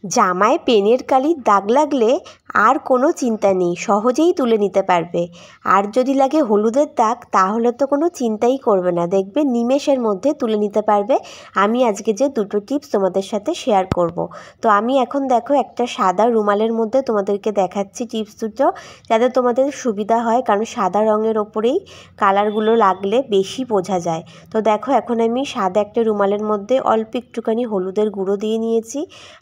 জামায় পেনের কালির দাগ লাগলে আর কোনো চিন্তা নেই, সহজেই তুলে নিতে পারবে। আর যদি লাগে হলুদের দাগ, তাহলে তো কোনো চিন্তাই করবে না, দেখবে নিমেষের মধ্যে তুলে নিতে পারবে। আমি আজকে যে দুটো টিপস তোমাদের সাথে শেয়ার করব। তো আমি এখন দেখো একটা সাদা রুমালের মধ্যে তোমাদেরকে দেখাচ্ছি টিপস দুটো, যাতে তোমাদের সুবিধা হয়, কারণ সাদা রঙের ওপরেই কালারগুলো লাগলে বেশি বোঝা যায়। তো দেখো এখন আমি সাদা একটা রুমালের মধ্যে অল্প একটুখানি হলুদের গুঁড়ো দিয়ে নিয়েছি,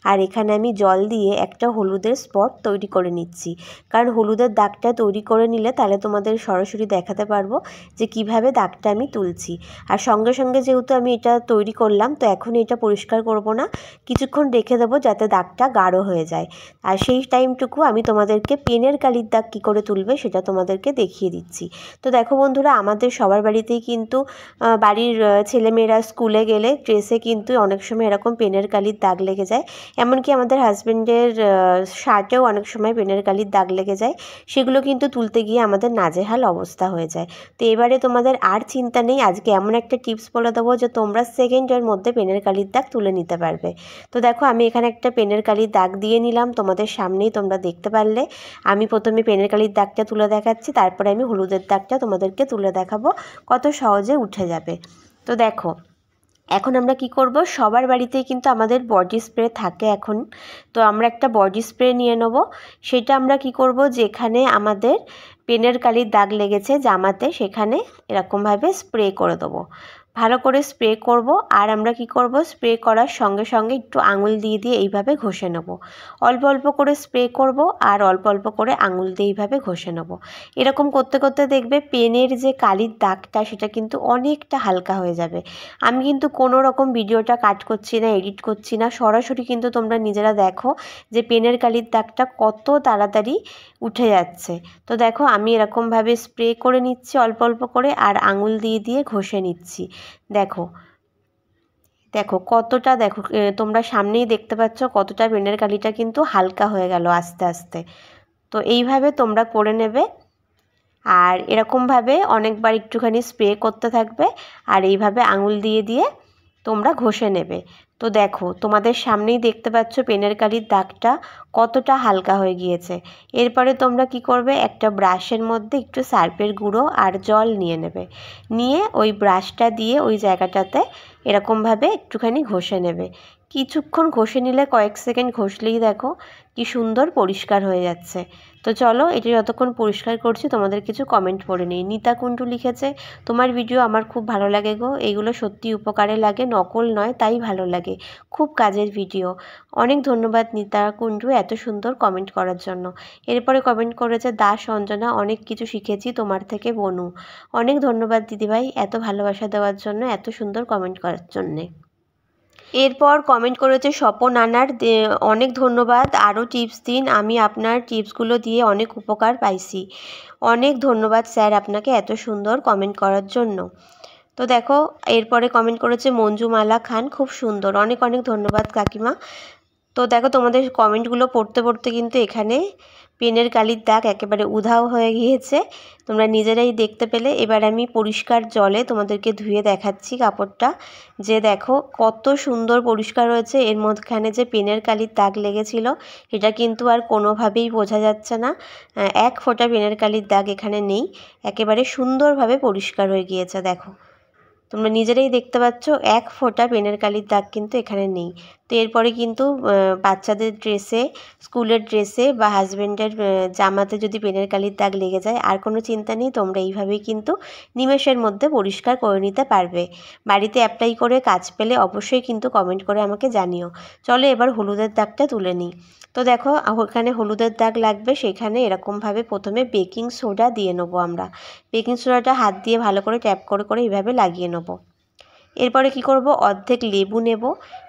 আর এখানে আমি জল দিয়ে একটা হলুদের স্পট তৈরি করে নিচ্ছি। কারণ হলুদের দাগটা তৈরি করে নিলে তাহলে তোমাদের সরাসরি দেখাতে পারবো যে কিভাবে দাগটা আমি তুলছি। আর সঙ্গে সঙ্গে যেহেতু আমি এটা তৈরি করলাম, তো এখন এটা পরিষ্কার করব না, কিছুক্ষণ রেখে দেবো যাতে দাগটা গাঢ় হয়ে যায়। আর সেই টাইমটুকু আমি তোমাদেরকে পেনের কালির দাগ কী করে তুলবে সেটা তোমাদেরকে দেখিয়ে দিচ্ছি। তো দেখো বন্ধুরা, আমাদের সবার বাড়িতেই কিন্তু বাড়ির ছেলেমেয়েরা স্কুলে গেলে ড্রেসে কিন্তু অনেক সময় এরকম পেনের কালির দাগ লেগে যায়। এমনকি আমাদের হাজব্যান্ডের শার্টেও অনেক সময় পেনের কালির দাগ লেগে যায়, সেগুলো কিন্তু তুলতে গিয়ে আমাদের নাজেহাল অবস্থা হয়ে যায়। তো এবারে তোমাদের আর চিন্তা নেই, আজকে এমন একটা টিপস বলে দেবো যে তোমরা সেকেন্ডের মধ্যে পেনের কালির দাগ তুলে নিতে পারবে। তো দেখো আমি এখানে একটা পেনের কালির দাগ দিয়ে নিলাম, তোমাদের সামনেই তোমরা দেখতে পারলে। আমি প্রথমে পেনের কালির দাগটা তুলে দেখাচ্ছি, তারপরে আমি হলুদের দাগটা তোমাদেরকে তুলে দেখাবো, কত সহজে উঠে যাবে। তো দেখো এখন আমরা কি করব, সবার বাড়িতেই কিন্তু আমাদের বডি স্প্রে থাকে এখন। তো আমরা একটা বডি স্প্রে নিয়ে নেব। সেটা আমরা কি করব, যেখানে আমাদের পেনের কালির দাগ লেগেছে জামাতে, সেখানে এরকমভাবে স্প্রে করে দেবো। ভালো করে স্প্রে করব। আর আমরা কি করব, স্প্রে করার সঙ্গে সঙ্গে একটু আঙুল দিয়ে দিয়ে এইভাবে ঘষে নেব। অল্প অল্প করে স্প্রে করব আর অল্প অল্প করে আঙুল দিয়ে এইভাবে ঘষে নেব। এরকম করতে করতে দেখবে পেনের যে কালির দাগটা সেটা কিন্তু অনেকটা হালকা হয়ে যাবে। আমি কিন্তু কোনো রকম ভিডিওটা কাট করছি না, এডিট করছি না, সরাসরি কিন্তু তোমরা নিজেরা দেখো যে পেনের কালির দাগটা কত তাড়াতাড়ি উঠে যাচ্ছে। তো দেখো আমি এরকমভাবে স্প্রে করে নিচ্ছি অল্প অল্প করে, আর আঙুল দিয়ে দিয়ে ঘষে নিচ্ছি। দেখো দেখো কতটা, দেখো তোমরা সামনেই দেখতে পাচ্ছ কতটা পেনের কালিটা কিন্তু হালকা হয়ে গেল আস্তে আস্তে। তো এইভাবে তোমরা করে নেবে, আর এরকমভাবে অনেকবার একটুখানি স্প্রে করতে থাকবে, আর এইভাবে আঙুল দিয়ে দিয়ে তোমরা ঘষে নেবে। তো দেখো তোমাদের সামনেই দেখতে পাচ্ছ পেনের কালির দাগটা কতটা হালকা হয়ে গিয়েছে। এরপরে তোমরা কি করবে, একটা ব্রাশের মধ্যে একটু সার্ফের গুঁড়ো আর জল নিয়ে নেবে, নিয়ে ওই ব্রাশটা দিয়ে ওই জায়গাটাতে এরকমভাবে একটুখানি ঘষে নেবে। কিছুক্ষণ ঘষে নিলে, কয়েক সেকেন্ড ঘষলেই দেখো কি সুন্দর পরিষ্কার হয়ে যাচ্ছে। তো চলো এটা যতক্ষণ পরিষ্কার করছি তোমাদের কিছু কমেন্ট পড়ে নিই। নিতা কুন্টু লিখেছে, তোমার ভিডিও আমার খুব ভালো লাগে গো, এইগুলো সত্যি উপকারে লাগে, নকল নয়, তাই ভালো লাগে, খুব কাজের ভিডিও। অনেক ধন্যবাদ নিতা কুন্টু এত সুন্দর কমেন্ট করার জন্য। এরপরে কমেন্ট করেছে দাস অঞ্জনা, অনেক কিছু শিখেছি তোমার থেকে বনু। অনেক ধন্যবাদ দিদিভাই এত ভালোবাসা দেওয়ার জন্য, এত সুন্দর কমেন্ট করার জন্যে। এরপর কমেন্ট করেছে স্বপন আনার, অনেক ধন্যবাদ, আরও টিপস দিন, আমি আপনার টিপসগুলো দিয়ে অনেক উপকার পাইছি। অনেক ধন্যবাদ স্যার আপনাকে এত সুন্দর কমেন্ট করার জন্য। তো দেখো এরপরে কমেন্ট করেছে মঞ্জুমালা খান, খুব সুন্দর, অনেক অনেক ধন্যবাদ কাকিমা। তো দেখো তোমাদের কমেন্টগুলো পড়তে পড়তে কিন্তু এখানে পেনের কালির দাগ একেবারে উধাও হয়ে গিয়েছে, তোমরা নিজেরাই দেখতে পেলে। এবার আমি পরিষ্কার জলে তোমাদেরকে ধুয়ে দেখাচ্ছি কাপড়টা, যে দেখো কত সুন্দর পরিষ্কার হয়েছে। এর মধ্যখানে যে পেনের কালির দাগ লেগেছিল এটা কিন্তু আর কোনোভাবেই বোঝা যাচ্ছে না, এক ফোঁটা পেনের কালির দাগ এখানে নেই, একেবারে সুন্দরভাবে পরিষ্কার হয়ে গিয়েছে। দেখো তোমরা নিজেরাই দেখতে পাচ্ছ এক ফোঁটা পেনের কালির দাগ কিন্তু এখানে নেই। তো এরপরে কিন্তু বাচ্চাদের ড্রেসে, স্কুলের ড্রেসে বা হাজব্যান্ডের জামাতে যদি পেনের কালির দাগ লেগে যায়, আর কোনো চিন্তা নেই, তোমরা এইভাবেই কিন্তু নিমেষের মধ্যে পরিষ্কার করে নিতে পারবে। বাড়িতে অ্যাপ্লাই করে কাজ পেলে অবশ্যই কিন্তু কমেন্ট করে আমাকে জানিও। চলো এবার হলুদের দাগটা তুলে নিই। তো দেখো ওখানে হলুদের দাগ লাগবে, সেখানে এরকমভাবে প্রথমে বেকিং সোডা দিয়ে নেবো আমরা। বেকিং সোডাটা হাত দিয়ে ভালো করে ট্যাপ করে করে এইভাবে লাগিয়ে নেব। এরপরে কি করব, অর্ধেক লেবু নেব,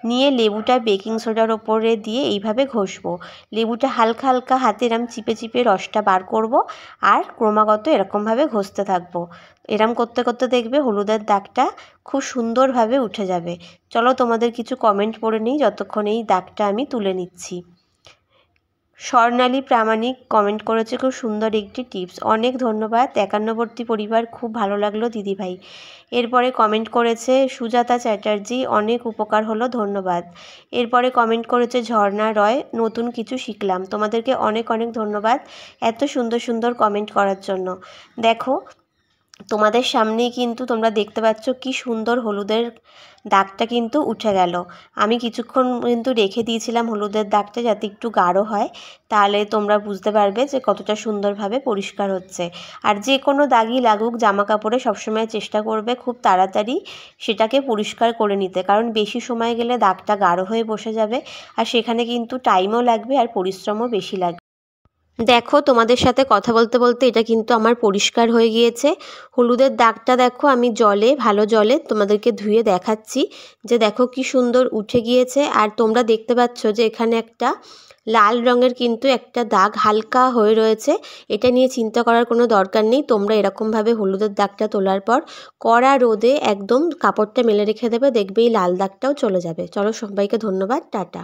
নিয়ে লেবুটা বেকিং সোডার ওপরে দিয়ে এইভাবে ঘষবো। লেবুটা হালকা হালকা হাতে এরম চিপে চিপে রসটা বার করব, আর ক্রমাগত এরকমভাবে ঘষতে থাকবো। এরম করতে করতে দেখবে হলুদের দাগটা খুব সুন্দরভাবে উঠে যাবে। চলো তোমাদের কিছু কমেন্ট পড়ে নিই যতক্ষণ এই দাগটা আমি তুলে নিচ্ছি। স্বর্ণালী প্রামাণিক কমেন্ট করেছে খুব সুন্দর একটি টিপস, অনেক ধন্যবাদ। একান্নবর্তী পরিবার, খুব ভালো লাগলো দিদিভাই। এরপরে কমেন্ট করেছে সুজাতা চ্যাটার্জি, অনেক উপকার হলো, ধন্যবাদ। এরপরে কমেন্ট করেছে ঝর্ণা রয়, নতুন কিছু শিখলাম। তোমাদেরকে অনেক অনেক ধন্যবাদ এত সুন্দর সুন্দর কমেন্ট করার জন্য। দেখো তোমাদের সামনেই কিন্তু তোমরা দেখতে পাচ্ছ কি সুন্দর হলুদের দাগটা কিন্তু উঠে গেল। আমি কিছুক্ষণ কিন্তু রেখে দিয়েছিলাম হলুদের দাগটা যাতে একটু গাঢ় হয়, তাহলে তোমরা বুঝতে পারবে যে কতটা সুন্দরভাবে পরিষ্কার হচ্ছে। আর যে কোনো দাগই লাগুক জামা কাপড়ে সবসময় চেষ্টা করবে খুব তাড়াতাড়ি সেটাকে পরিষ্কার করে নিতে, কারণ বেশি সময় গেলে দাগটা গাঢ় হয়ে বসে যাবে, আর সেখানে কিন্তু টাইমও লাগবে আর পরিশ্রমও বেশি লাগবে। দেখো তোমাদের সাথে কথা বলতে বলতে এটা কিন্তু আমার পরিষ্কার হয়ে গিয়েছে। হলুদের দাগটা দেখো আমি জলে, ভালো জলে তোমাদেরকে ধুয়ে দেখাচ্ছি যে দেখো কি সুন্দর উঠে গিয়েছে। আর তোমরা দেখতে পাচ্ছ যে এখানে একটা লাল রঙের কিন্তু একটা দাগ হালকা হয়ে রয়েছে। এটা নিয়ে চিন্তা করার কোনো দরকার নেই। তোমরা এরকমভাবে হলুদের দাগটা তোলার পর কড়া রোদে একদম কাপড়টা মেলে রেখে দেবে, দেখবে এই লাল দাগটাও চলে যাবে। চলো সবাইকে ধন্যবাদ, টাটা।